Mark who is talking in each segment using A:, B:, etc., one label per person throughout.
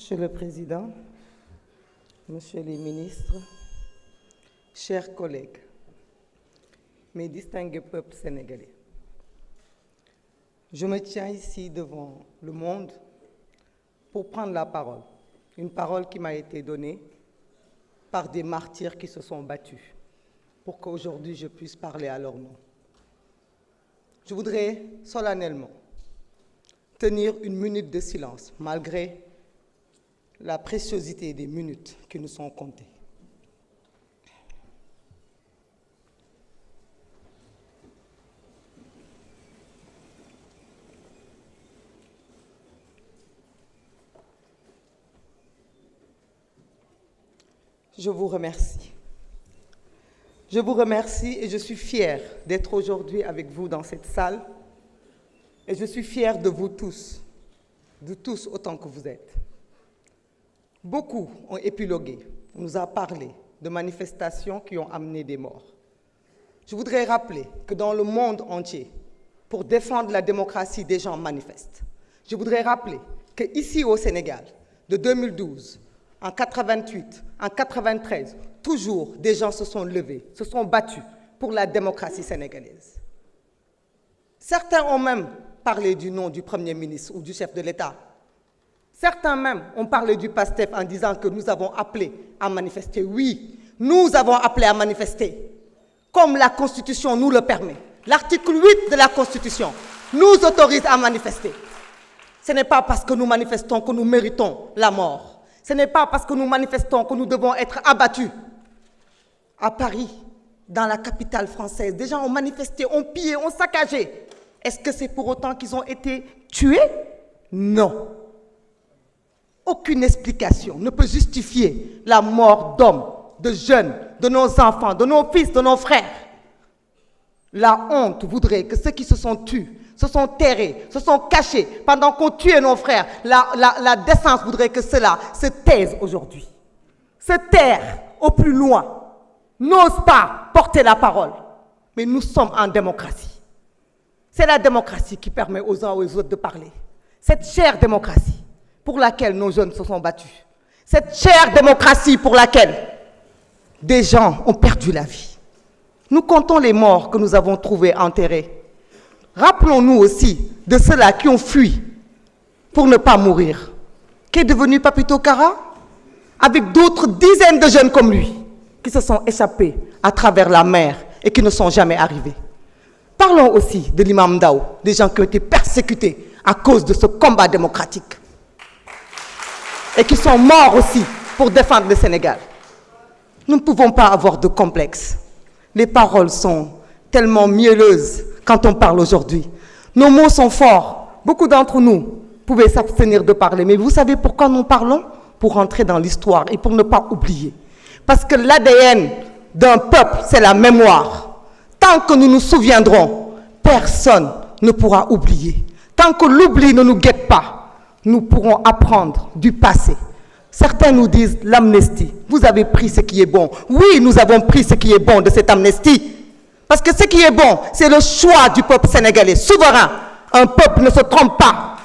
A: Monsieur le Président, Messieurs les ministres, chers collègues, mes distingués peuples sénégalais, je me tiens ici devant le monde pour prendre la parole, une parole qui m'a été donnée par des martyrs qui se sont battus pour qu'aujourd'hui je puisse parler à leur nom. Je voudrais solennellement tenir une minute de silence, malgré la préciosité des minutes qui nous sont comptées. Je vous remercie. Je vous remercie et je suis fière d'être aujourd'hui avec vous dans cette salle. Et je suis fière de vous tous, autant que vous êtes. Beaucoup ont épilogué, on nous a parlé de manifestations qui ont amené des morts. Je voudrais rappeler que dans le monde entier, pour défendre la démocratie, des gens manifestent. Je voudrais rappeler qu'ici au Sénégal, de 2012, en 88, en 93, toujours des gens se sont levés, se sont battus pour la démocratie sénégalaise. Certains ont même parlé du nom du Premier ministre ou du chef de l'État. Certains même ont parlé du PASTEF en disant que nous avons appelé à manifester. Oui, nous avons appelé à manifester, comme la Constitution nous le permet. L'article 8 de la Constitution nous autorise à manifester. Ce n'est pas parce que nous manifestons que nous méritons la mort. Ce n'est pas parce que nous manifestons que nous devons être abattus. À Paris, dans la capitale française, des gens ont manifesté, ont pillé, ont saccagé. Est-ce que c'est pour autant qu'ils ont été tués? Non. Aucune explication ne peut justifier la mort d'hommes, de jeunes, de nos enfants, de nos fils, de nos frères. La honte voudrait que ceux qui se sont tués, se sont terrés, se sont cachés pendant qu'on tuait nos frères, la décence voudrait que cela se taise aujourd'hui. Se taire au plus loin, n'ose pas porter la parole. Mais nous sommes en démocratie. C'est la démocratie qui permet aux uns et aux autres de parler. Cette chère démocratie pour laquelle nos jeunes se sont battus. Cette chère démocratie pour laquelle des gens ont perdu la vie. Nous comptons les morts que nous avons trouvés enterrés. Rappelons-nous aussi de ceux-là qui ont fui pour ne pas mourir. Qu'est devenu Papito Kara? Avec d'autres dizaines de jeunes comme lui qui se sont échappés à travers la mer et qui ne sont jamais arrivés. Parlons aussi de l'imam Ndao, des gens qui ont été persécutés à cause de ce combat démocratique et qui sont morts aussi pour défendre le Sénégal. Nous ne pouvons pas avoir de complexe. Les paroles sont tellement mielleuses quand on parle aujourd'hui. Nos mots sont forts. Beaucoup d'entre nous pouvaient s'abstenir de parler. Mais vous savez pourquoi nous parlons? Pour rentrer dans l'histoire et pour ne pas oublier. Parce que l'ADN d'un peuple, c'est la mémoire. Tant que nous nous souviendrons, personne ne pourra oublier. Tant que l'oubli ne nous guette pas, nous pourrons apprendre du passé. Certains nous disent l'amnistie. Vous avez pris ce qui est bon. Oui, nous avons pris ce qui est bon de cette amnistie. Parce que ce qui est bon, c'est le choix du peuple sénégalais, souverain. Un peuple ne se trompe pas.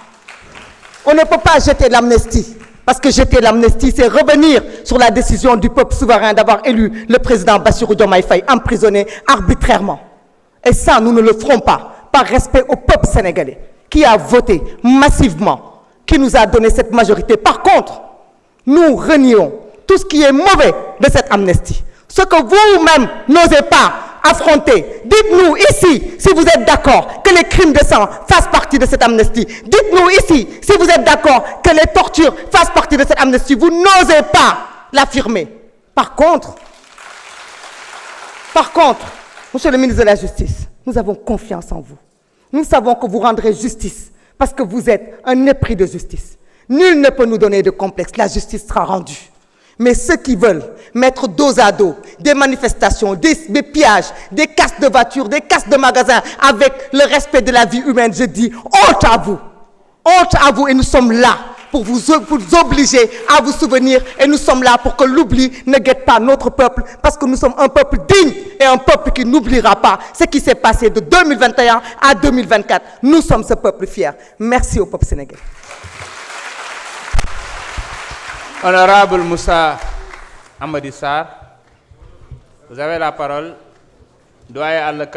A: On ne peut pas jeter l'amnistie. Parce que jeter l'amnistie, c'est revenir sur la décision du peuple souverain d'avoir élu le président Bassirou Diomaye Faye emprisonné arbitrairement. Et ça, nous ne le ferons pas, par respect au peuple sénégalais, qui a voté massivement, qui nous a donné cette majorité. Par contre, nous renions tout ce qui est mauvais de cette amnistie. Ce que vous-même n'osez pas affronter. Dites-nous ici si vous êtes d'accord que les crimes de sang fassent partie de cette amnistie. Dites-nous ici si vous êtes d'accord que les tortures fassent partie de cette amnistie. Vous n'osez pas l'affirmer. Par contre, Monsieur le ministre de la Justice, nous avons confiance en vous. Nous savons que vous rendrez justice parce que vous êtes un épris de justice. Nul ne peut nous donner de complexe. La justice sera rendue. Mais ceux qui veulent mettre dos à dos des manifestations, des pillages, des casses de voitures, des casses de magasins avec le respect de la vie humaine, je dis honte à vous. Honte à vous et nous sommes là pour vous obliger à vous souvenir et nous sommes là pour que l'oubli ne guette pas notre peuple parce que nous sommes un peuple digne et un peuple qui n'oubliera pas ce qui s'est passé de 2021 à 2024. Nous sommes ce peuple fier. Merci au peuple sénégalais.
B: Honorable Moussa Amady Sarr, vous avez la parole. Doyen Alla Kane